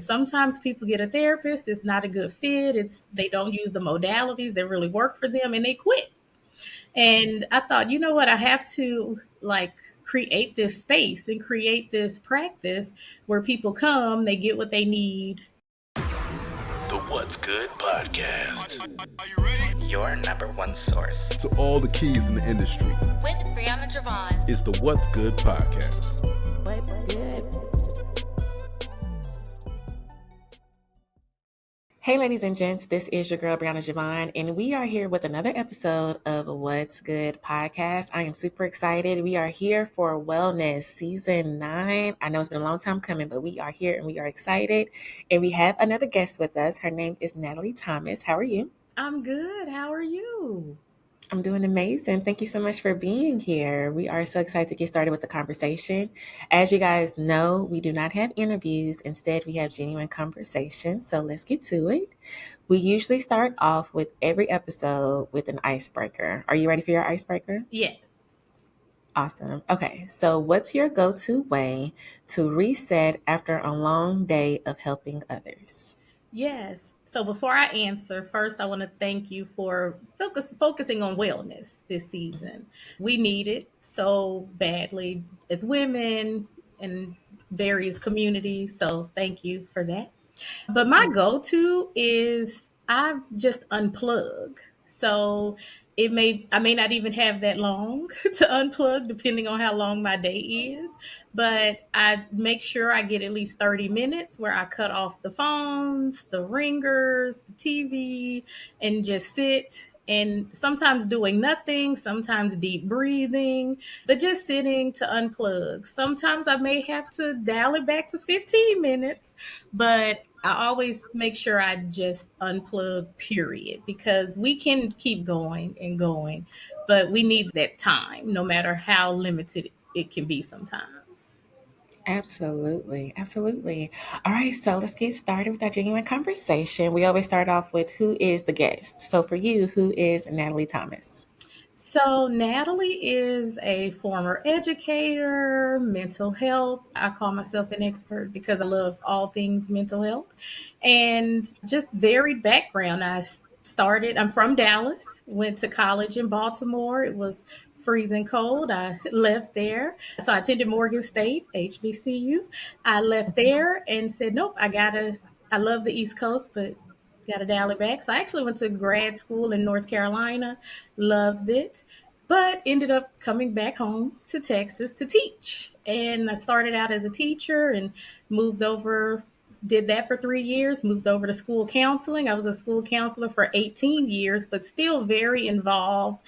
Sometimes people get a therapist, it's not a good fit. They don't use the modalities that really work for them and they quit. And I thought, you know what, I have to like create this space and create this practice where people come, they get what they need. The What's Good podcast. Are you ready? Your number one source to all the keys in the industry. With Brianna Javon. It's the What's Good podcast. What's good? Hey, ladies and gents, this is your girl, Brianna Javon, and we are here with another episode of What's Good podcast. I am super excited. We are here for Wellness Season 9. I know it's been a long time coming, but we are here and we are excited. And we have another guest with us. Her name is Natalie Thomas. How are you? I'm good. How are you? I'm doing amazing. Thank you so much for being here. We are so excited to get started with the conversation. As you guys know, we do not have interviews. Instead, we have genuine conversations. So let's get to it. We usually start off with every episode with an icebreaker. Are you ready for your icebreaker? Yes. Awesome. Okay. So what's your go-to way to reset after a long day of helping others? Yes. So before I answer, first I want to thank you for focusing on wellness this season. We need it so badly as women in various communities. So thank you for that. But my go-to is I just unplug. So I may not even have that long to unplug depending on how long my day is, but I make sure I get at least 30 minutes where I cut off the phones, the ringers, the TV, and just sit and sometimes doing nothing, sometimes deep breathing, but just sitting to unplug. Sometimes I may have to dial it back to 15 minutes, but I always make sure I just unplug, period, because we can keep going and going, but we need that time, no matter how limited it can be sometimes. Absolutely. Absolutely. All right. So let's get started with our genuine conversation. We always start off with who is the guest. So for you, who is Natalie Thomas? So, Natalie is a former educator, mental health. I call myself an expert because I love all things mental health and just varied background. I'm from Dallas, went to college in Baltimore. It was freezing cold. I left there. So, I attended Morgan State, HBCU. I left there and said, nope, I love the East Coast, but got to dial it back. So I actually went to grad school in North Carolina, loved it, but ended up coming back home to Texas to teach. And I started out as a teacher and moved over, did that for 3 years, moved over to school counseling. I was a school counselor for 18 years, but still very involved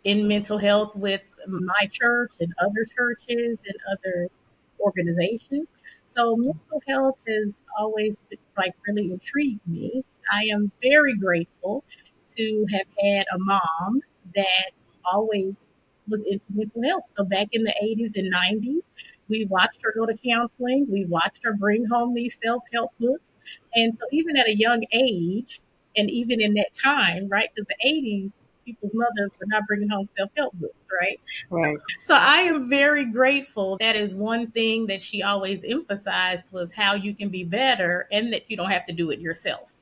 in mental health with my church and other churches and other organizations. So mental health has always like really intrigued me. I am very grateful to have had a mom that always was into mental health. So back in the 80s and 90s, we watched her go to counseling. We watched her bring home these self-help books. And so even at a young age, and even in that time, right, because the 80s, people's mothers were not bringing home self-help books, right? Right. So I am very grateful. That is one thing that she always emphasized was how you can be better and that you don't have to do it yourself.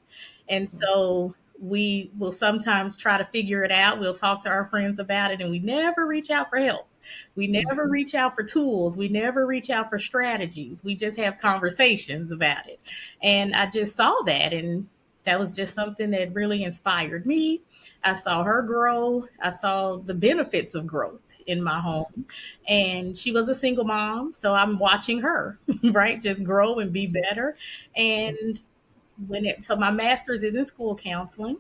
And so we will sometimes try to figure it out. We'll talk to our friends about it and we never reach out for help. We never reach out for tools. We never reach out for strategies. We just have conversations about it. And I just saw that. And that was just something that really inspired me. I saw her grow. I saw the benefits of growth in my home. And she was a single mom. So I'm watching her, right? Just grow and be better. And so my master's is in school counseling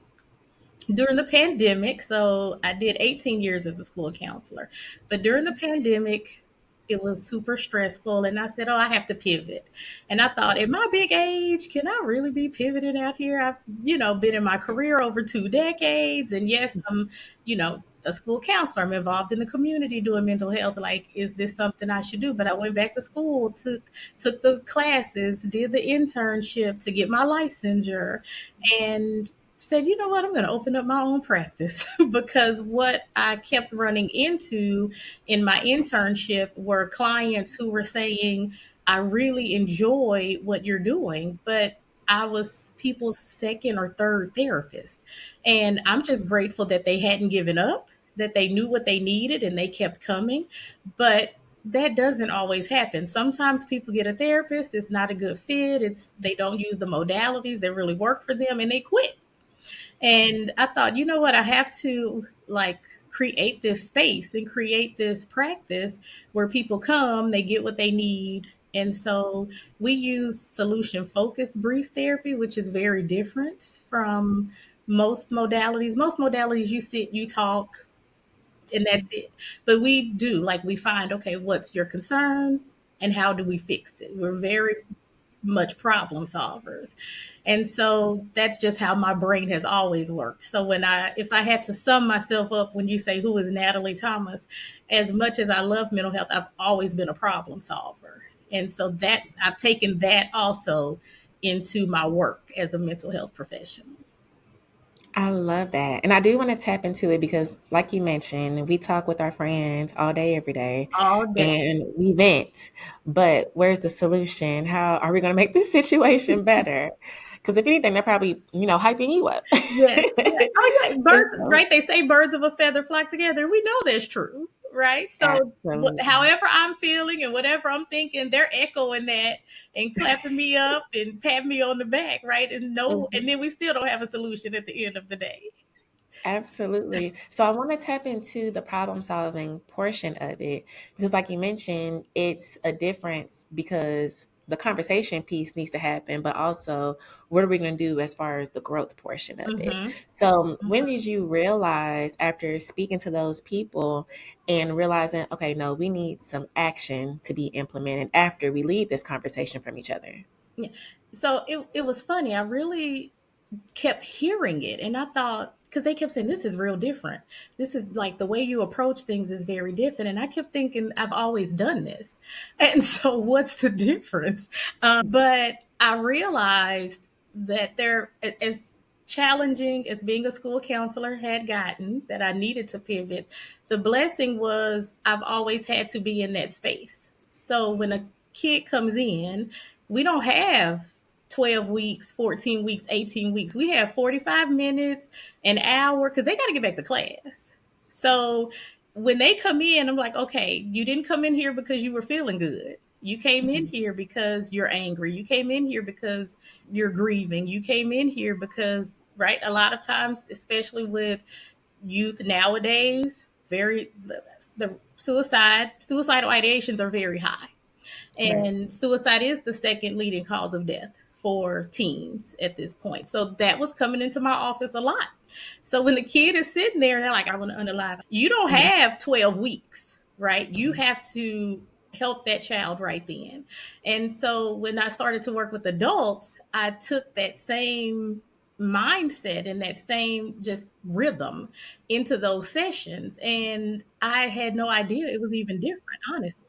during the pandemic. So I did 18 years as a school counselor, but during the pandemic, it was super stressful. And I said, oh, I have to pivot. And I thought at my big age, can I really be pivoting out here? I've, been in my career over 2 decades. And yes, I'm, a school counselor. I'm involved in the community doing mental health. Like, is this something I should do? But I went back to school, took the classes, did the internship to get my licensure, and said, you know what, I'm going to open up my own practice because what I kept running into in my internship were clients who were saying, I really enjoy what you're doing, but I was people's second or third therapist. And I'm just grateful that they hadn't given up, that they knew what they needed and they kept coming. But that doesn't always happen. Sometimes people get a therapist, it's not a good fit, they don't use the modalities that really work for them and they quit. And I thought, you know what, I have to like create this space and create this practice where people come, they get what they need. And so we use solution focused brief therapy, which is very different from most modalities. Most modalities, you sit, you talk, and that's it. But we do, like, we find, okay, what's your concern and how do we fix it? We're very much problem solvers. And so that's just how my brain has always worked. So if I had to sum myself up when you say, who is Natalie Thomas, as much as I love mental health, I've always been a problem solver. And so I've taken that also into my work as a mental health professional. I love that. And I do want to tap into it because, like you mentioned, we talk with our friends all day, every day, All day. and we vent. But where's the solution? How are we going to make this situation better? Because if anything, they're probably, hyping you up. Yes. Yeah. Oh, yeah. And Birds, so, right? They say birds of a feather flock together. We know that's true, right? So, absolutely. however I'm feeling and whatever I'm thinking, they're echoing that and clapping me up and patting me on the back, right? And no, and Mhm. then we still don't have a solution at the end of the day. Absolutely. So I want to tap into the problem solving portion of it because, like you mentioned, it's a difference because the conversation piece needs to happen, but also what are we going to do as far as the growth portion of it? Mm-hmm. So, when Mm-hmm. did you realize after speaking to those people and realizing, okay, no, we need some action to be implemented after we leave this conversation from each other? Yeah. So it was funny. I really kept hearing it and I thought, because they kept saying this is real different, this is like the way you approach things is very different, and I kept thinking I've always done this, and so what's the difference? But I realized that there, as challenging as being a school counselor had gotten, that I needed to pivot. The blessing was I've always had to be in that space. So when a kid comes in, we don't have 12 weeks, 14 weeks, 18 weeks. We have 45 minutes, an hour, because they got to get back to class. So when they come in, I'm like, okay, you didn't come in here because you were feeling good. You came in Mhm. here because you're angry. You came in here because you're grieving. You came in here because, right, a lot of times, especially with youth nowadays, the suicidal ideations are very high. Right. And suicide is the second leading cause of death for teens at this point. So that was coming into my office a lot. So when the kid is sitting there and they're like, I want to unalive, you don't Mhm. have 12 weeks, right? You Mhm. have to help that child right then. And so when I started to work with adults, I took that same mindset and that same just rhythm into those sessions. And I had no idea it was even different, honestly,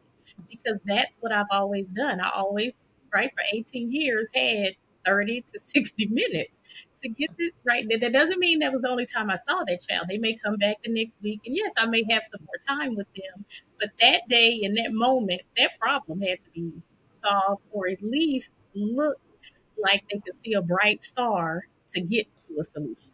because that's what I've always done. I always, right, for 18 years had 30 to 60 minutes to get this right. That doesn't mean that was the only time I saw that child. They may come back the next week, and yes, I may have some more time with them. But that day, in that moment, that problem had to be solved, or at least look like they could see a bright star to get to a solution.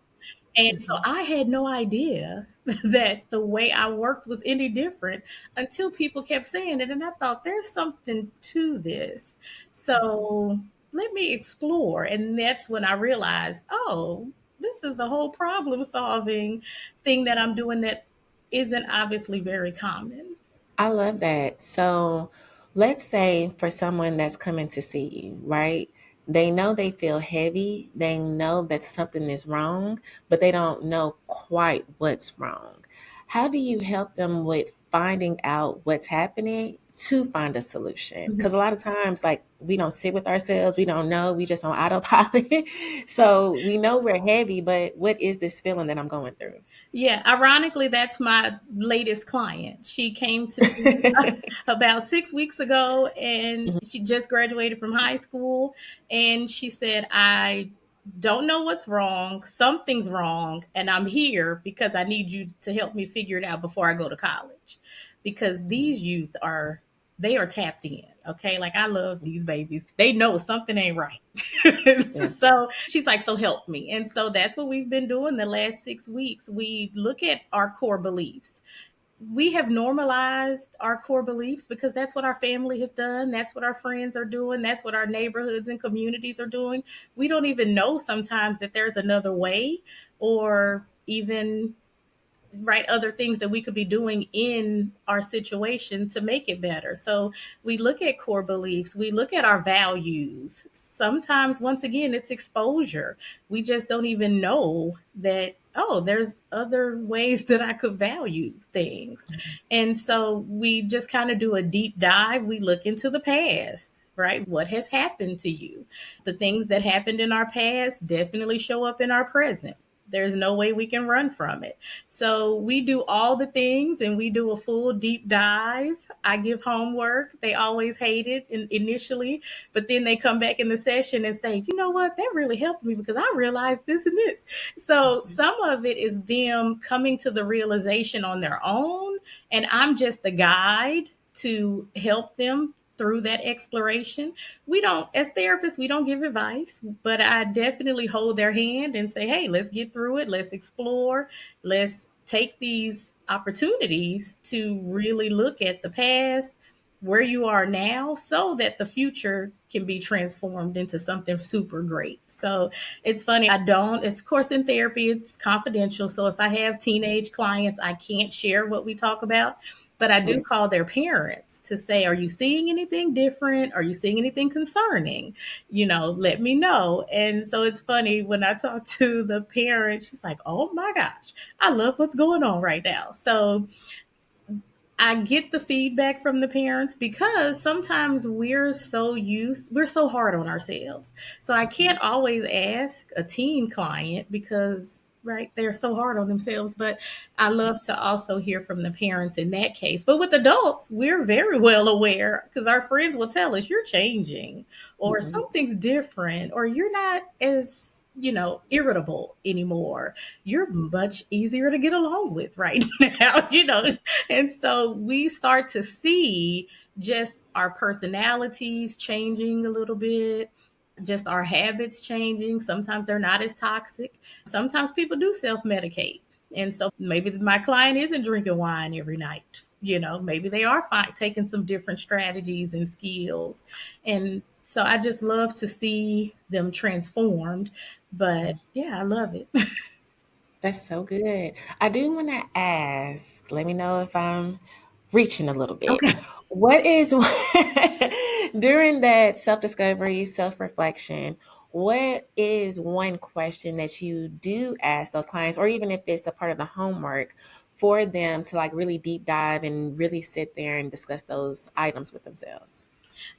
And so Mhm. I had no idea that the way I worked was any different until people kept saying it. And I thought, there's something to this. So let me explore. And that's when I realized, oh, this is a whole problem solving thing that I'm doing that isn't obviously very common. I love that. So let's say for someone that's coming to see you, right? They know they feel heavy. They know that something is wrong, but they don't know quite what's wrong. How do you help them with finding out what's happening to find a solution? Because a lot of times, like, we don't sit with ourselves, we don't know, we just on autopilot. So we know we're heavy, but what is this feeling that I'm going through? Yeah, ironically, that's my latest client. She came to me about 6 weeks ago and Mhm. she just graduated from high school. And she said, I don't know what's wrong. Something's wrong. And I'm here because I need you to help me figure it out before I go to college. Because these youth are they are tapped in. Okay. Like I love these babies. They know something ain't right. Yeah. So she's like, so help me. And so that's what we've been doing the last 6 weeks. We look at our core beliefs. We have normalized our core beliefs because that's what our family has done. That's what our friends are doing. That's what our neighborhoods and communities are doing. We don't even know sometimes that there's another way, or even right other things that we could be doing in our situation to make it better. So we look at core beliefs, we look at our values. Sometimes once again it's exposure. We just don't even know that, oh, there's other ways that I could value things. And so we just kind of do a deep dive. We look into the past, right? What has happened to you? The things that happened in our past definitely show up in our present. There's no way we can run from it. So we do all the things and we do a full deep dive. I give homework. They always hate it initially, but then they come back in the session and say, you know what, that really helped me because I realized this and this. So some of it is them coming to the realization on their own, and I'm just the guide to help them through that exploration. We don't, as therapists, we don't give advice, but I definitely hold their hand and say, hey, let's get through it. Let's explore. Let's take these opportunities to really look at the past, where you are now, so that the future can be transformed into something super great. So it's funny, I don't, it's, of course, in therapy, it's confidential. So if I have teenage clients, I can't share what we talk about. But I do call their parents to say, are you seeing anything different? Are you seeing anything concerning? Let me know. And so it's funny when I talk to the parent, she's like, oh my gosh, I love what's going on right now. So I get the feedback from the parents because sometimes we're so hard on ourselves. So I can't always ask a teen client because, right, they're so hard on themselves. But I love to also hear from the parents in that case. But with adults, we're very well aware because our friends will tell us you're changing, or Mhm. something's different, or you're not as, irritable anymore. You're much easier to get along with right now. And so we start to see just our personalities changing a little bit, just our habits changing. Sometimes they're not as toxic. Sometimes people do self medicate. And so maybe my client isn't drinking wine every night. Maybe they are taking some different strategies and skills. And so I just love to see them transformed. But yeah, I love it. That's so good. I do want to ask, let me know if I'm reaching a little bit. Okay. What is, during that self discovery, self reflection, what is one question that you do ask those clients, or even if it's a part of the homework, for them to like really deep dive and really sit there and discuss those items with themselves?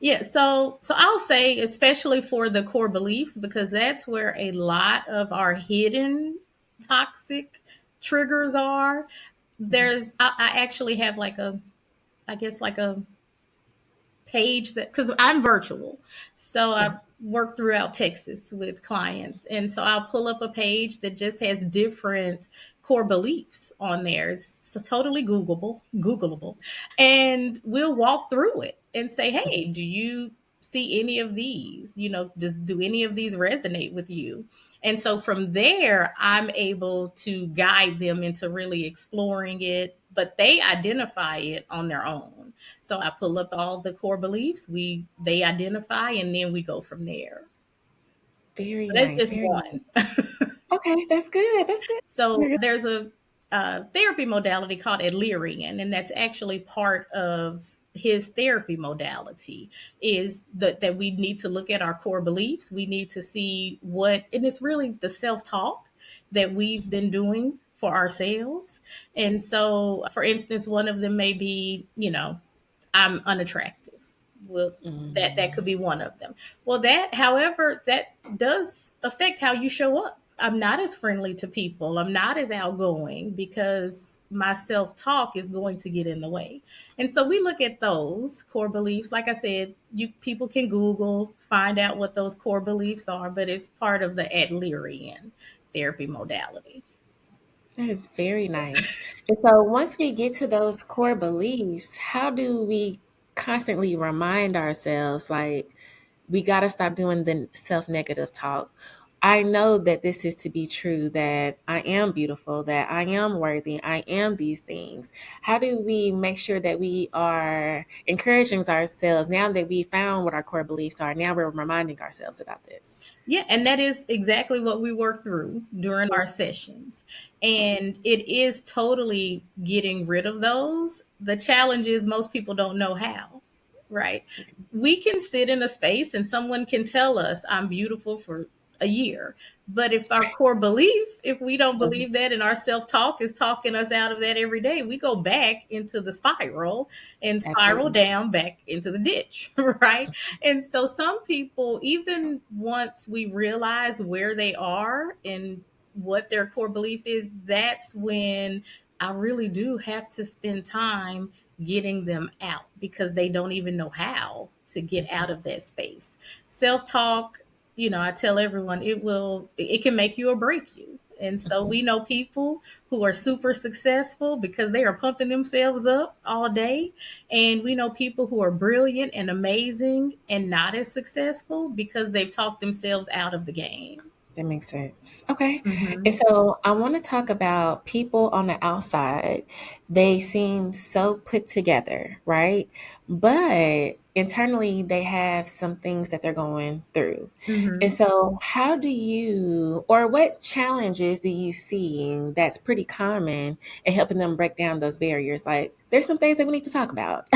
Yeah, so I'll say especially for the core beliefs, because that's where a lot of our hidden toxic triggers are. I actually have like a, I guess like a page that, because I'm virtual, so I work throughout Texas with clients, and so I'll pull up a page that just has different core beliefs on there. It's so totally Googleable, and we'll walk through it and say, hey, do you see any of these? Do any of these resonate with you? And so from there, I'm able to guide them into really exploring it, but they identify it on their own. So I pull up all the core beliefs, they identify, and then we go from there. Very So that's nice. just Very nice. one. Okay, that's good. That's good. So Very good. there's a therapy modality called Adlerian, and that's actually part of his therapy modality, is that we need to look at our core beliefs. We need to see and it's really the self-talk that we've been doing for ourselves. And so, for instance, one of them may be, I'm unattractive. Well, that could Mm. be one of them. Well, however, that does affect how you show up. I'm not as friendly to people. I'm not as outgoing because my self talk is going to get in the way. And so we look at those core beliefs. Like I said, people can Google, find out what those core beliefs are, but it's part of the Adlerian therapy modality. That is very nice. And so once we get to those core beliefs, how do we constantly remind ourselves, like, we got to stop doing the self-negative talk. I know that this is to be true, that I am beautiful, that I am worthy, I am these things. How do we make sure that we are encouraging ourselves now that we found what our core beliefs are? Now we're reminding ourselves about this. Yeah, and that is exactly what we work through during our sessions. And it is totally getting rid of those. The challenge is most people don't know how, right? We can sit in a space and someone can tell us, I'm beautiful for a year. But if our core belief, if we don't Mhm. believe that and our self talk is talking us out of that every day, we go back into the spiral and spiral Absolutely. down back into the ditch, right? And so some people, even once we realize where they are and what their core belief is, that's when I really do have to spend time getting them out because they don't even know how to get out of that space. Self talk, I tell everyone it can make you or break you. And so we know people who are super successful because they are pumping themselves up all day. And we know people who are brilliant and amazing and not as successful because they've talked themselves out of the game. That makes sense. Okay. And Hmm. so I want to talk about people on the outside. They seem so put together, right? But internally, they have some things that they're going through. And Hmm. so, how do you, or what challenges do you see that's pretty common in helping them break down those barriers? Like, there's some things that we need to talk about.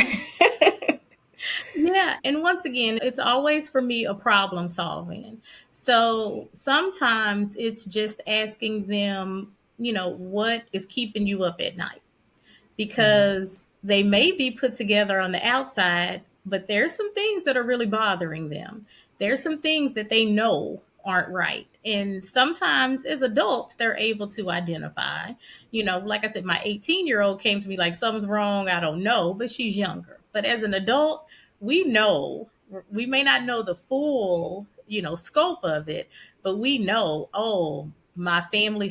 Yeah. And once again, it's always for me a problem solving. So sometimes it's just asking them, what is keeping you up at night? Mhm. Because they may be put together on the outside, but there's some things that are really bothering them. There's some things that they know aren't right. And sometimes as adults, they're able to identify. Like I said, my 18-year-old came to me like, something's wrong. I don't know, but she's younger. But as an adult, we know, we may not know the full, scope of it, but we know, oh, my family,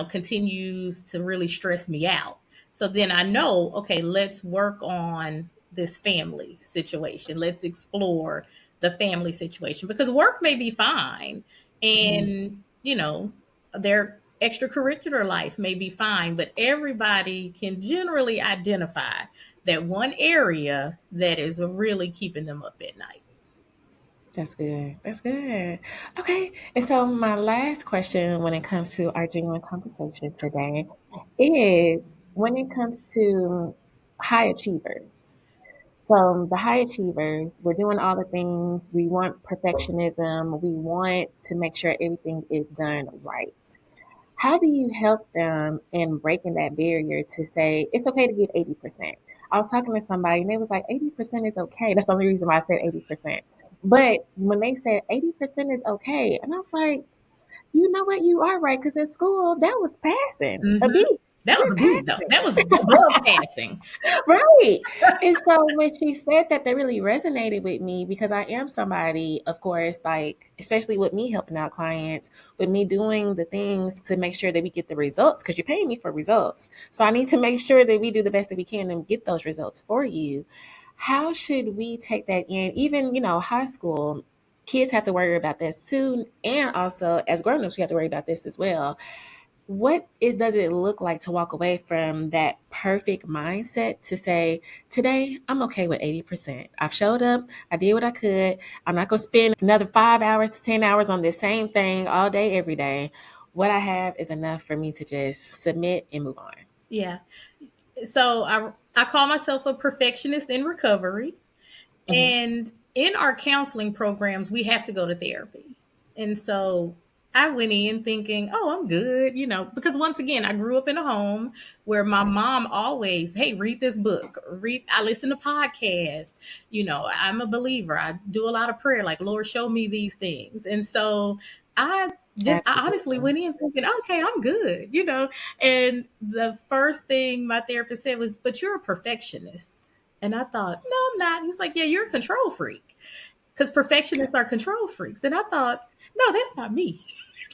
continues to really stress me out. So then I know, okay, let's work on this family situation. Let's explore the family situation because work may be fine Mhm. and, their extracurricular life may be fine, but everybody can generally identify that one area that is really keeping them up at night. That's good. That's good. Okay. And so, my last question when it comes to our genuine conversation today is when it comes to high achievers. So, the high achievers, we're doing all the things. We want perfectionism. We want to make sure everything is done right. How do you help them in breaking that barrier to say it's okay to give 80%? I was talking to somebody and they was like, 80% is okay. That's the only reason why I said 80%. But when they said 80% is okay, and I was like, you know what? You are right. Because in school, that was passing a Hmm. B. That We're was a B, though. That was passing. above passing. Right. And so when she said that, that really resonated with me because I am somebody, of course, like, especially with me helping out clients, with me doing the things to make sure that we get the results because you're paying me for results. So I need to make sure that we do the best that we can and get those results for you. How should we take that in? Even, high school, kids have to worry about this too. And also, as grown-ups, we have to worry about this as well. Does it look like to walk away from that perfect mindset to say, today I'm okay with 80%. I've showed up, I did what I could. I'm not going to spend another 5 hours to 10 hours on this same thing all day, every day. What I have is enough for me to just submit and move on. Yeah. So I call myself a perfectionist in recovery. Mhm. And in our counseling programs, we have to go to therapy. And so I went in thinking, oh, I'm good, because once again, I grew up in a home where my mom always, hey, read this book, I listen to podcasts, I'm a believer. I do a lot of prayer, like, Lord, show me these things. And so I honestly Absolutely. went in thinking, okay, I'm good, And the first thing my therapist said was, but you're a perfectionist. And I thought, no, I'm not. He's like, yeah, you're a control freak. because perfectionists are control freaks. And I thought, no, that's not me.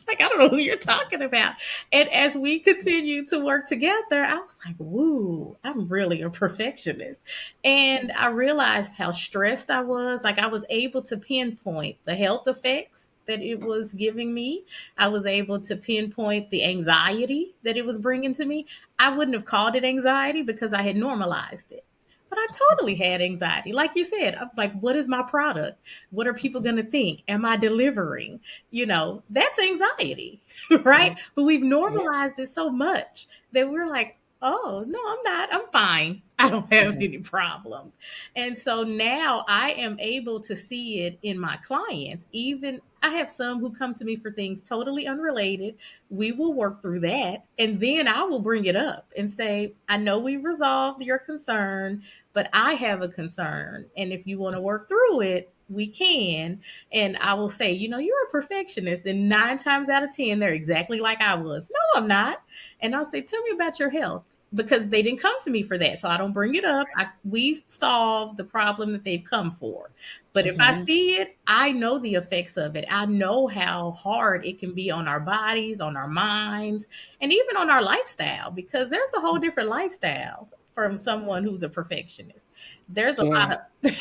Like, I don't know who you're talking about. And as we continue to work together, I was like, woo, I'm really a perfectionist. And I realized how stressed I was. Like, I was able to pinpoint the health effects that it was giving me. I was able to pinpoint the anxiety that it was bringing to me. I wouldn't have called it anxiety because I had normalized it. But I totally had anxiety. Like you said, I'm like, what is my product? What are people going to think? Am I delivering? That's anxiety, right? Right. But we've Yeah. normalized it so much that we're like, oh, no, I'm not. I'm fine. I don't have Mhm. any problems. And so now I am able to see it in my clients. Even I have some who come to me for things totally unrelated. We will work through that. And then I will bring it up and say, I know we've resolved your concern, but I have a concern. And if you want to work through it, we can. And I will say, you're a perfectionist. And 9 times out of 10, they're exactly like I was. No, I'm not. And I'll say, tell me about your health, because they didn't come to me for that. So I don't bring it up. We solve the problem that they've come for. But if I Mhm. see it, I know the effects of it. I know how hard it can be on our bodies, on our minds, and even on our lifestyle, because there's a whole different lifestyle from someone who's a perfectionist. There's a lot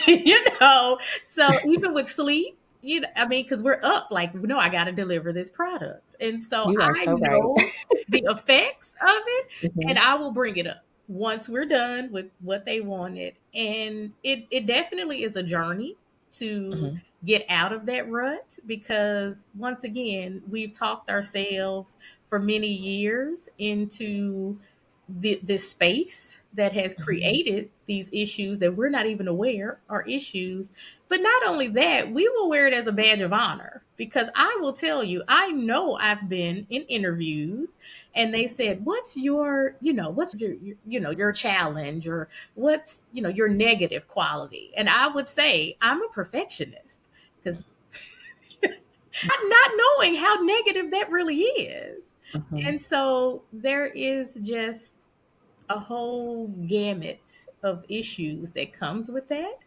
Yes. of, so even with sleep, I mean, because we're up, like, no, I got to deliver this product. And so You are I so right. know the effects of it, and Mhm. I will bring it up once we're done with what they wanted. And it definitely is a journey to Mhm. get out of that rut, because once again, we've talked ourselves for many years into this space that has Mhm. created these issues that we're not even aware are issues. But not only that, we will wear it as a badge of honor, because I will tell you, I know I've been in interviews and they said, what's your challenge, or what's, your negative quality? And I would say, I'm a perfectionist, because not knowing how negative that really is. Mhm. And so there is just a whole gamut of issues that comes with that.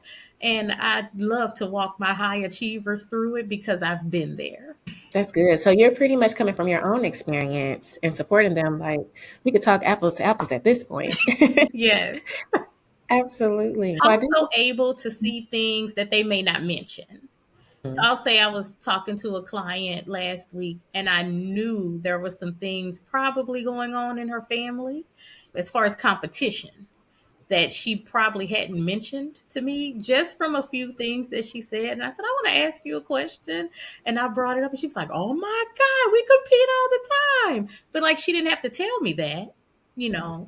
And I'd love to walk my high achievers through it because I've been there. That's good. So you're pretty much coming from your own experience and supporting them. Like, we could talk apples to apples at this point. Yes. Absolutely. So I do. Also able to see things that they may not mention. So I'll say I was talking to a client last week and I knew there was some things probably going on in her family as far as competition that she probably hadn't mentioned to me, just from a few things that she said. And I said, I want to ask you a question. And I brought it up and she was like, oh my God, we compete all the time. But like, she didn't have to tell me that.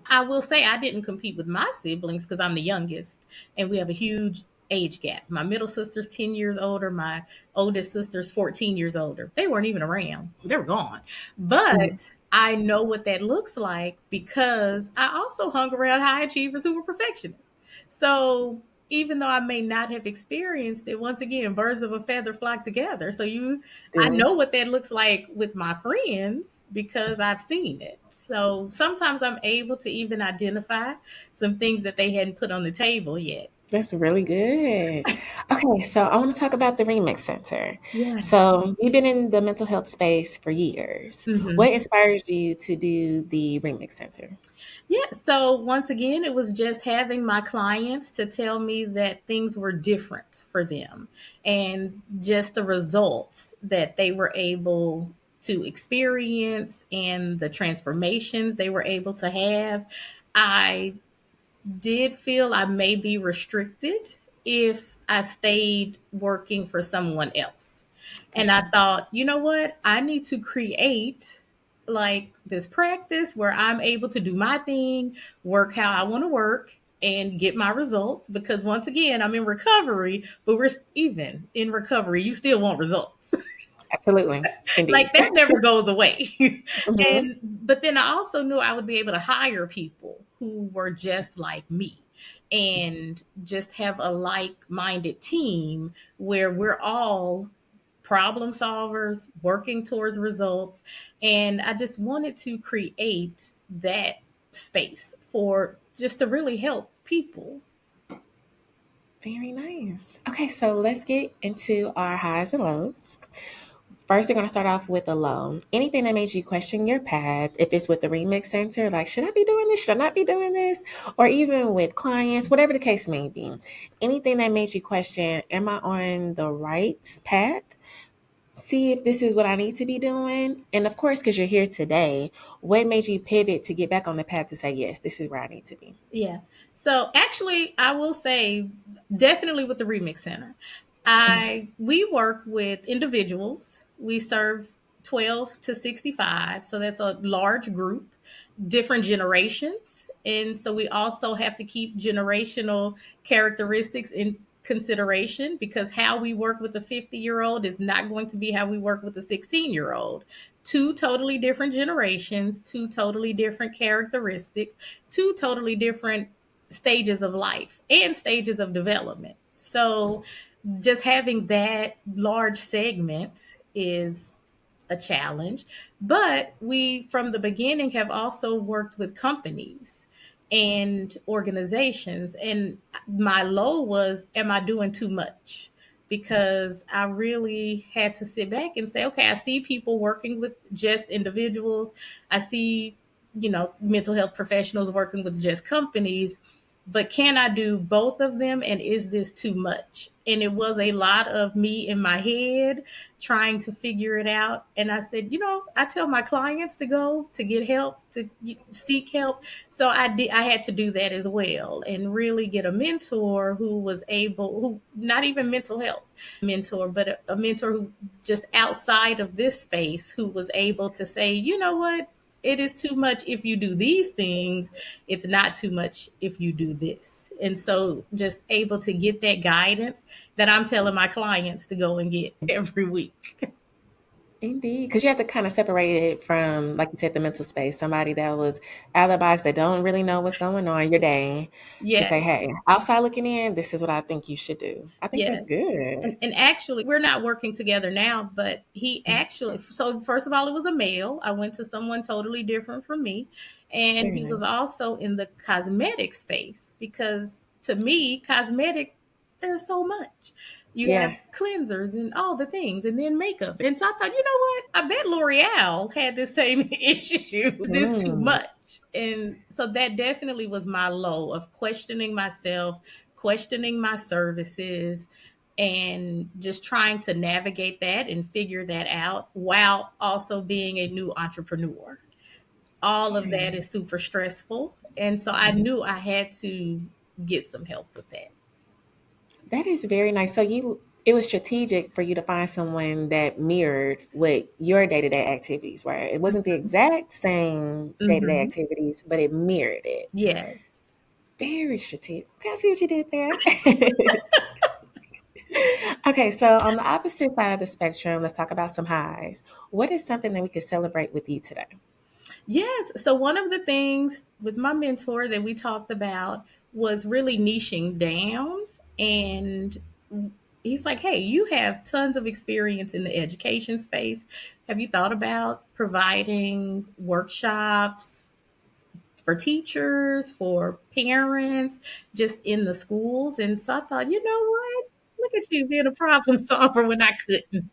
I will say I didn't compete with my siblings because I'm the youngest and we have a huge age gap. My middle sister's 10 years older. My oldest sister's 14 years older. They weren't even around. They were gone. Mhm. But I know what that looks like because I also hung around high achievers who were perfectionists. So even though I may not have experienced it, once again, birds of a feather flock together. So I Do. know what that looks like with my friends because I've seen it. So sometimes I'm able to even identify some things that they hadn't put on the table yet. That's really good. Okay, so I want to talk about the Remix Center. Yeah. So you've been in the mental health space for years. Mhm. What inspires you to do the Remix Center? Yeah. So once again, it was just having my clients to tell me that things were different for them and just the results that they were able to experience and the transformations they were able to have. I did feel I may be restricted if I stayed working for someone else. For And I sure. thought, you know what? I need to create like this practice where I'm able to do my thing, work how I want to work, and get my results. Because once again, I'm in recovery, but we're even in recovery, you still want results. Absolutely. Like Indeed. that never goes away. Mhm. But then I also knew I would be able to hire people who were just like me and just have a like-minded team where we're all problem solvers working towards results. And I just wanted to create that space for just to really help people. Very nice. Okay, so let's get into our highs and lows. First, we're going to start off with a low. Anything that made you question your path, if it's with the Remix Center, like, should I be doing this? Should I not be doing this? Or even with clients, whatever the case may be. Anything that made you question, am I on the right path? See if this is what I need to be doing. And of course, because you're here today, what made you pivot to get back on the path to say, yes, this is where I need to be? Yeah. So actually, I will say definitely with the Remix Center. We work with individuals. We serve 12 to 65, so that's a large group, different generations. And so we also have to keep generational characteristics in consideration because how we work with a 50-year-old is not going to be how we work with a 16-year-old. Two totally different generations, two totally different characteristics, two totally different stages of life and stages of development. So just having that large segment is a challenge. But we, from the beginning, have also worked with companies and organizations. And my low was, am I doing too much? Because I really had to sit back and say, okay, I see people working with just individuals. I see, mental health professionals working with just companies, but can I do both of them? And is this too much? And it was a lot of me in my head trying to figure it out. And I said, I tell my clients to go to get help, to seek help. So I had to do that as well and really get a mentor who was able, who not even mental health mentor, but a mentor who just outside of this space who was able to say, you know what? It is too much if you do these things. It's not too much if you do this. And so just able to get that guidance that I'm telling my clients to go and get every week. Indeed, because you have to kind of separate it from, like you said, the mental space. Somebody that was out of the box that don't really know what's going on your day, to Yeah, say, "Hey, outside looking in, this is what I think you should do." I think yeah. that's good. And actually, we're not working together now, but he Mm, actually, so first of all, it was a male. I went to someone totally different from me. And very he was nice. also in the cosmetic space because to me, cosmetics, there's so much. You have Yeah. cleansers and all the things, and then makeup. And so I thought, you know what? I bet L'Oreal had the same issue. This too Mm, much. And so that definitely was my low of questioning myself, questioning my services, and just trying to navigate that and figure that out while also being a new entrepreneur. All of very that is nice. super stressful. And so I Mhm. knew I had to get some help with that. That is very nice. So it was strategic for you to find someone that mirrored what your day to day activities were. It wasn't the exact same day to day Mm-hmm. activities, but it mirrored it. Yes. Very strategic. Okay, I see what you did there. Okay, so on the opposite side of the spectrum, let's talk about some highs. What is something that we could celebrate with you today? Yes. So one of the things with my mentor that we talked about was really niching down. And he's like, hey, you have tons of experience in the education space. Have you thought about providing workshops for teachers, for parents, just in the schools? And so I thought, you know what? Look at you being a problem solver when I couldn't.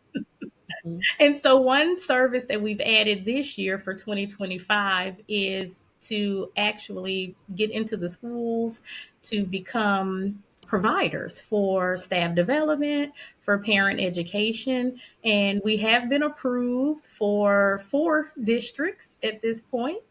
Mhm. And so, one service that we've added this year for 2025 is to actually get into the schools to become providers for staff development, for parent education. And we have been approved for 4 districts at this point.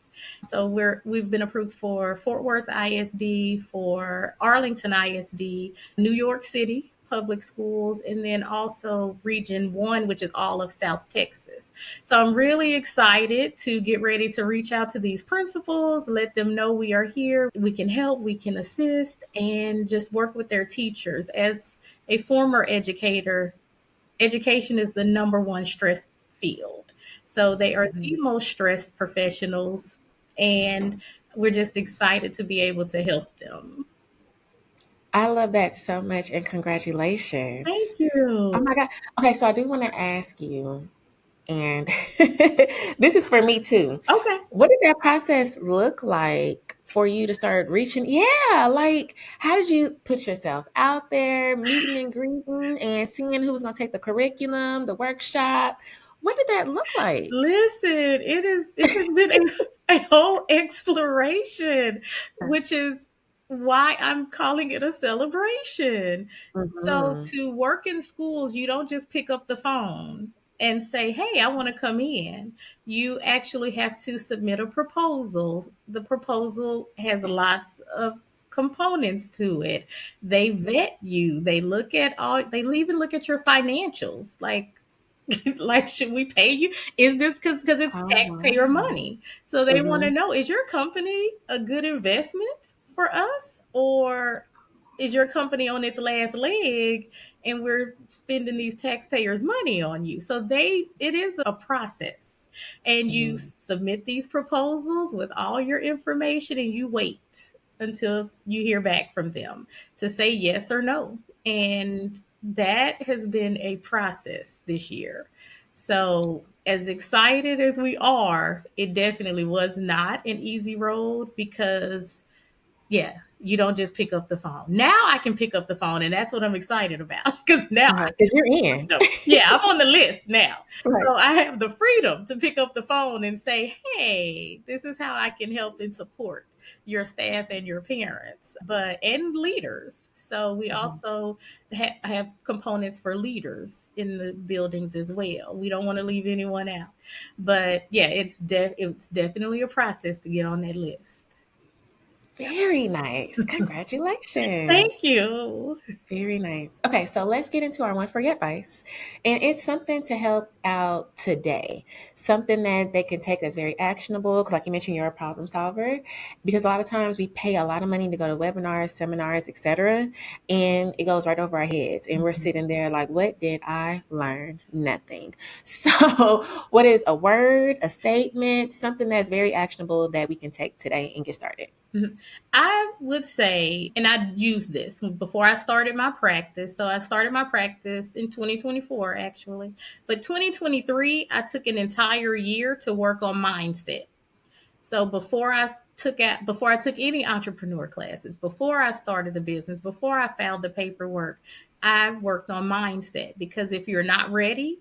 So we've been approved for Fort Worth ISD, for Arlington ISD, New York City public schools, and then also Region 1, which is all of South Texas. So I'm really excited to get ready to reach out to these principals, let them know we are here, we can help, we can assist, and just work with their teachers. As a former educator, education is the number one stressed field. So they are the Mhm. most stressed professionals, and we're just excited to be able to help them. I love that so much and congratulations. Thank you. Oh my God. Okay, so I do want to ask you, and this is for me too. Okay. What did that process look like for you to start reaching? Yeah, like how did you put yourself out there, meeting and greeting, and seeing who was going to take the curriculum, the workshop? What did that look like? Listen, it has been a whole exploration, which is why I'm calling it a celebration. So Mm-hmm. to work in schools, you don't just pick up the phone and say, "Hey, I want to come in." You actually have to submit a proposal. The proposal has lots of components to it. They vet you. They look at all, they even look at your financials. Like like, should we pay you? Is this because it's Oh, taxpayer wow. money? So they want to Mm-hmm. know, is your company a good investment for us? Or is your company on its last leg and we're spending these taxpayers' money on you? So it is a process. And you Mm-hmm. submit these proposals with all your information and you wait until you hear back from them to say yes or no. And that has been a process this year. So, as excited as we are, it definitely was not an easy road because yeah, you don't just pick up the phone. Now I can pick up the phone, and that's what I'm excited about because now I Because you're in. freedom. Yeah, I'm on the list now. Right. So I have the freedom to pick up the phone and say, hey, this is how I can help and support your staff and your parents, and leaders. So we Mhm. also have components for leaders in the buildings as well. We don't want to leave anyone out. But yeah, it's definitely a process to get on that list. Very nice. Thank Congratulations. you. Very nice. Okay, so let's get into our one for your advice. And it's something to help out today, something that they can take that's very actionable. Because, like you mentioned, you're a problem solver. Because a lot of times we pay a lot of money to go to webinars, seminars, etc., and it goes right over our heads. And we're sitting there like, what did I learn? Nothing. So, what is a word, a statement, something that's very actionable that we can take today and get started? Mhm. I would say, and I used this before I started my practice. So I started my practice in 2024, actually. But 2023, I took an entire year to work on mindset. So before I took any entrepreneur classes, before I started the business, before I filed the paperwork, I worked on mindset because if you're not ready,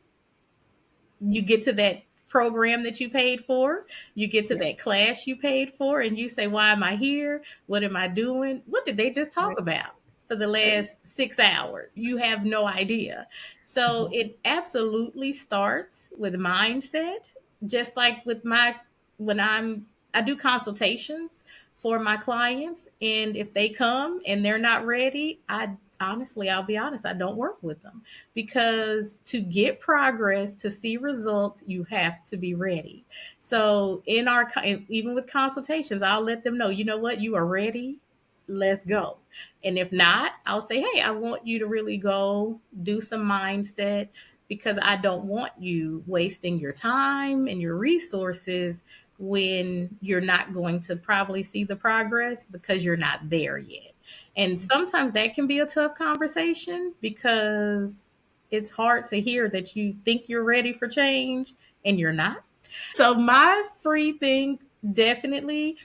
you get to that program that you paid for, you get to Yeah. that class you paid for, and you say, why am I here? What am I doing? What did they just talk Right. about for the True. last 6 hours? You have no idea. So Mhm. it absolutely starts with mindset, just like with when I do consultations for my clients. And if they come and they're not ready, I'll be honest, I don't work with them because to get progress, to see results, you have to be ready. So even with consultations, I'll let them know, you know what, you are ready. Let's go. And if not, I'll say, hey, I want you to really go do some mindset because I don't want you wasting your time and your resources when you're not going to probably see the progress because you're not there yet. And sometimes that can be a tough conversation because it's hard to hear that you think you're ready for change and you're not. So my free thing, definitely,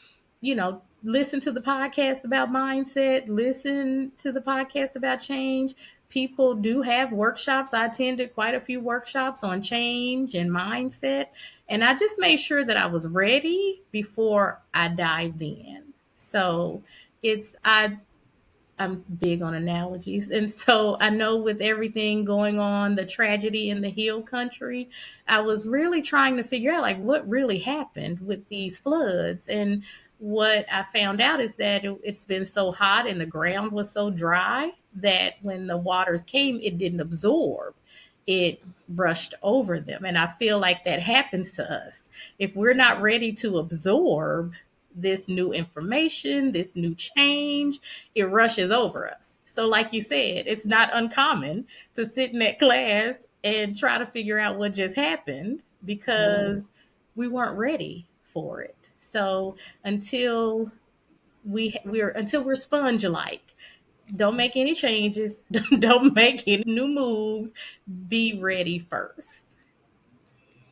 listen to the podcast about mindset, listen to the podcast about change. People do have workshops. I attended quite a few workshops on change and mindset, and I just made sure that I was ready before I dived in. So I'm big on analogies. And so I know with everything going on, the tragedy in the hill country, I was really trying to figure out like what really happened with these floods. And what I found out is that it's been so hot and the ground was so dry that when the waters came, it didn't absorb. It rushed over them. And I feel like that happens to us. If we're not ready to absorb this new information, this new change, it rushes over us. So, like you said, it's not uncommon to sit in that class and try to figure out what just happened Mhm. because we weren't ready for it. So, until until we're sponge like, don't make any changes, don't make any new moves, be ready first.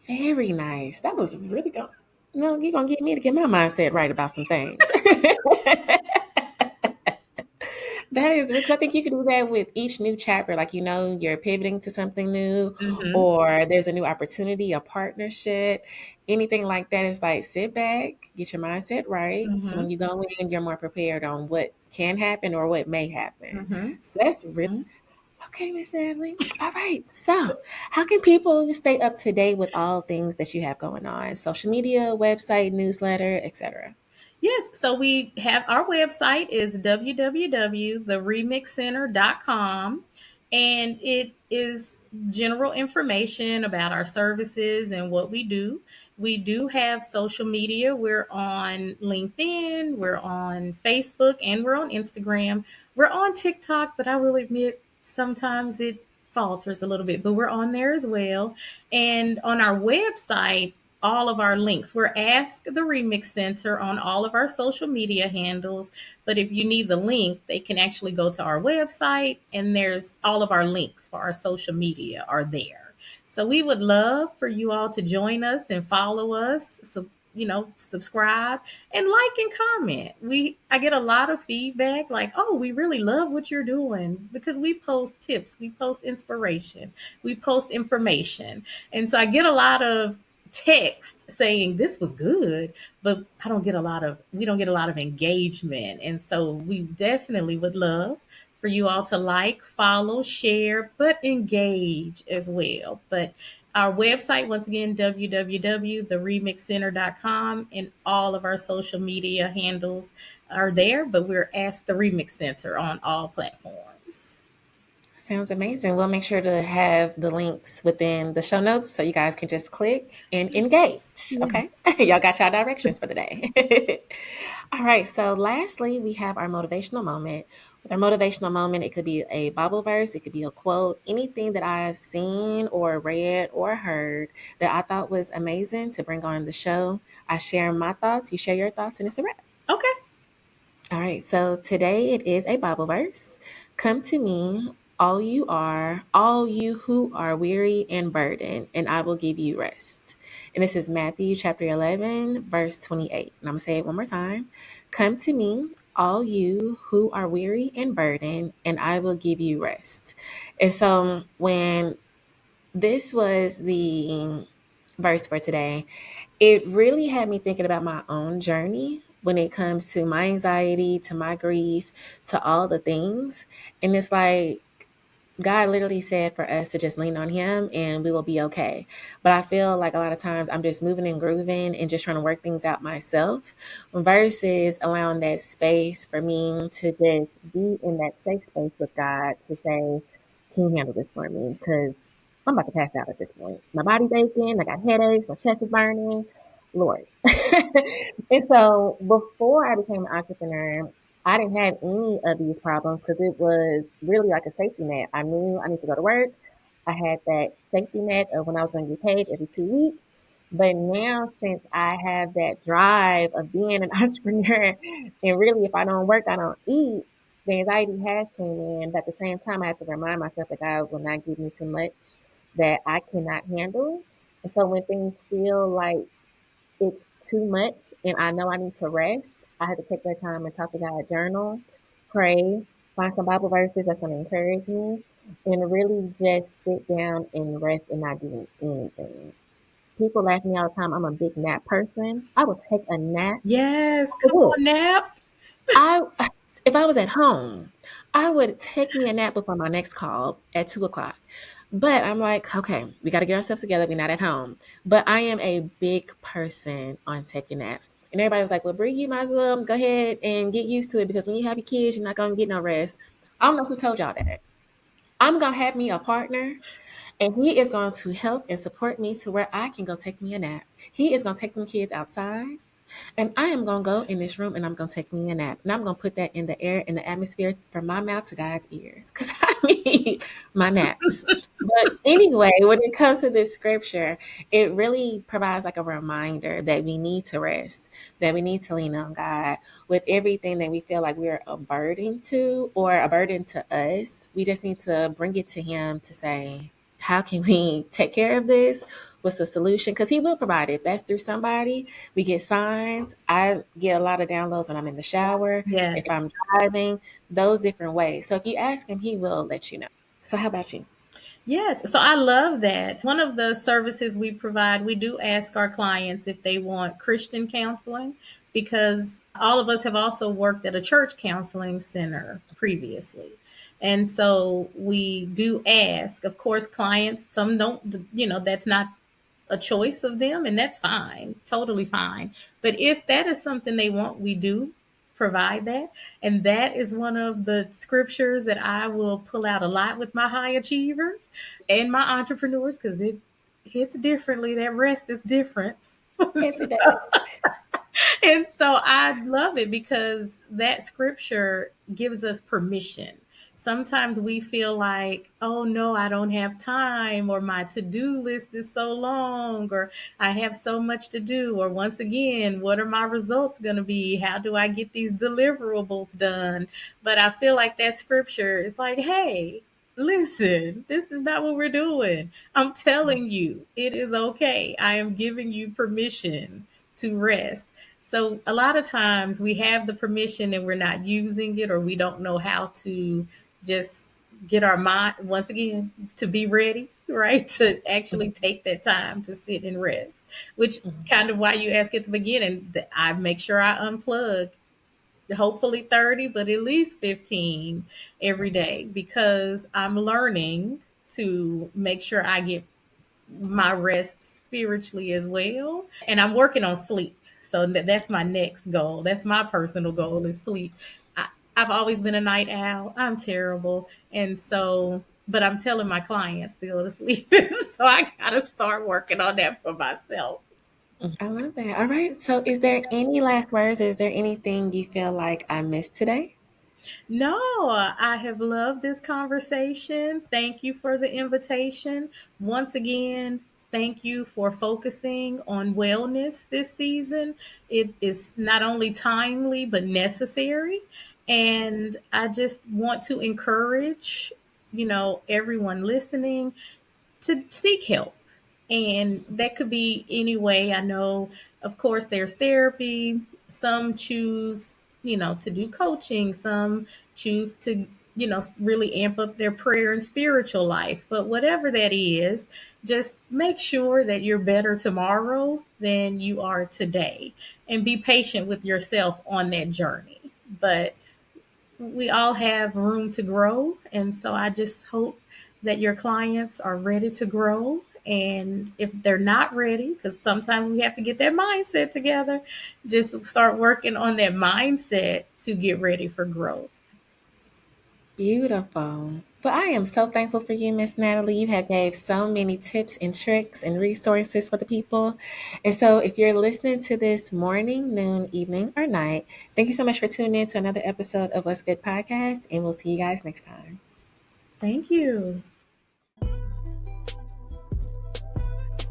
Very nice. That was really good. No, you're gonna get me to get my mindset right about some things. That is because I think you can do that with each new chapter. Like, you're pivoting to something new, Mm-hmm. or there's a new opportunity, a partnership, anything like that. Is like sit back, get your mindset right. So Mm-hmm. when you go in, you're more prepared on what can happen or what may happen. Mm-hmm. So that's really okay, Miss Natalie. All right. So, how can people stay up to date with all things that you have going on? Social media, website, newsletter, etc. Yes, so we have our website is www.theremixcenter.com, and it is general information about our services and what we do. We do have social media. We're on LinkedIn, we're on Facebook, and we're on Instagram. We're on TikTok, but I will admit sometimes it falters a little bit, but we're on there as well. And on our website, all of our links. We're Ask the Remix Center on all of our social media handles. But if you need the link, they can actually go to our website, and there's all of our links for our social media are there. So we would love for you all to join us and follow us. So subscribe and like and comment. I get a lot of feedback like, oh, we really love what you're doing, because we post tips, we post inspiration, we post information. And so I get a lot of text saying this was good, but we don't get a lot of engagement. And so we definitely would love for you all to like, follow, share, but engage as well. But our website, once again, www.theremixcenter.com, and all of our social media handles are there, but we're Ask the Remix Center on all platforms. Sounds amazing. We'll make sure to have the links within the show notes so you guys can just click and engage. Okay. Yes. Y'all got y'all directions for the day. All right. So, lastly, we have our motivational moment. With our motivational moment, it could be a Bible verse, it could be a quote, anything that I've seen or read or heard that I thought was amazing to bring on the show. I share my thoughts, you share your thoughts, and it's a wrap. Okay. All right, so today it is a Bible verse. Come to me, all you who are weary and burdened, and I will give you rest. And this is Matthew chapter 11, verse 28. And I'm going to say it one more time. Come to me, all you who are weary and burdened, and I will give you rest. And so when this was the verse for today, it really had me thinking about my own journey when it comes to my anxiety, to my grief, to all the things. And it's like God literally said for us to just lean on Him and we will be okay. But I feel like a lot of times I'm just moving and grooving and just trying to work things out myself versus allowing that space for me to just be in that safe space with God to say, can you handle this for me? Because I'm about to pass out at this point. My body's aching. I got headaches. My chest is burning. Lord. And so before I became an entrepreneur, I didn't have any of these problems because it was really like a safety net. I knew I need to go to work. I had that safety net of when I was going to get paid every 2 weeks. But now, since I have that drive of being an entrepreneur, and really, if I don't work, I don't eat, the anxiety has came in. But at the same time, I have to remind myself that God will not give me too much that I cannot handle. And so when things feel like it's too much and I know I need to rest, I have to take that time and talk to God, journal, pray, find some Bible verses that's going to encourage me, and really just sit down and rest and not do anything. People laugh at me all the time. I'm a big nap person. I will take a nap Yes, come for on, this. Nap. I if I was at home, I would take me a nap before my next call at 2 o'clock. But I'm like, okay, we got to get ourselves together. We're not at home. But I am a big person on taking naps. And everybody was like, well, Brie, you might as well go ahead and get used to it because when you have your kids, you're not going to get no rest. I don't know who told y'all that. I'm going to have me a partner and he is going to help and support me to where I can go take me a nap. He is going to take them kids outside. And I am going to go in this room and I'm going to take me a nap. And I'm going to put that in the air, in the atmosphere from my mouth to God's ears because I need my naps. But anyway, when it comes to this scripture, it really provides like a reminder that we need to rest, that we need to lean on God with everything that we feel like we're a burden to or a burden to us. We just need to bring it to Him to say, how can we take care of this? What's the solution? Because he will provide it. If that's through somebody, we get signs. I get a lot of downloads when I'm in the shower, Yes. if I'm driving, those different ways. So if you ask him, he will let you know. So how about you? Yes. So I love that. One of the services we provide, we do ask our clients if they want Christian counseling because all of us have also worked at a church counseling center previously. And so we do ask, of course, clients, some don't, that's not a choice of them, and that's fine, totally fine. But if that is something they want, we do provide that. And that is one of the scriptures that I will pull out a lot with my high achievers and my entrepreneurs because it hits differently. That rest is different. Yes, it does. And so I love it because that scripture gives us permission. Sometimes we feel like, oh no, I don't have time, or my to do list is so long, or I have so much to do, or once again, what are my results going to be? How do I get these deliverables done? But I feel like that scripture is like, hey, listen, this is not what we're doing. I'm telling you, it is okay. I am giving you permission to rest. So a lot of times we have the permission and we're not using it, or we don't know how to just get our mind once again to be ready, right? To actually take that time to sit and rest, which kind of why you ask at the beginning that I make sure I unplug hopefully 30, but at least 15 every day because I'm learning to make sure I get my rest spiritually as well. And I'm working on sleep. So that's my next goal. That's my personal goal is sleep. I, I've always been a night owl. I'm terrible. And so, but I'm telling my clients to go to sleep. So I got to start working on that for myself. I love that. All right. So is there any last words? Is there anything you feel like I missed today? No, I have loved this conversation. Thank you for the invitation. Once again, thank you for focusing on wellness this season. It is not only timely, but necessary. And I just want to encourage, everyone listening to seek help. And that could be any way. I know, of course, there's therapy. Some choose, to do coaching. Some choose to, really amp up their prayer and spiritual life. But whatever that is, just make sure that you're better tomorrow than you are today and be patient with yourself on that journey. But we all have room to grow. And so I just hope that your clients are ready to grow. And if they're not ready, because sometimes we have to get that mindset together, just start working on that mindset to get ready for growth. Beautiful. Well, I am so thankful for you, Miss Natalie. You have gave so many tips and tricks and resources for the people. And so if you're listening to this morning, noon, evening, or night, thank you so much for tuning in to another episode of What's Good Podcast. And we'll see you guys next time. Thank you.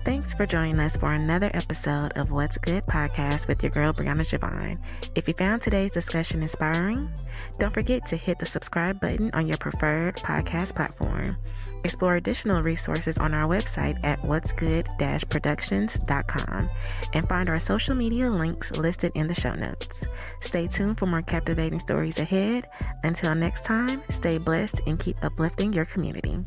Thanks for joining us for another episode of What's Good Podcast with your girl, Brianna Javon. If you found today's discussion inspiring, don't forget to hit the subscribe button on your preferred podcast platform. Explore additional resources on our website at what'sgood-productions.com and find our social media links listed in the show notes. Stay tuned for more captivating stories ahead. Until next time, stay blessed and keep uplifting your community.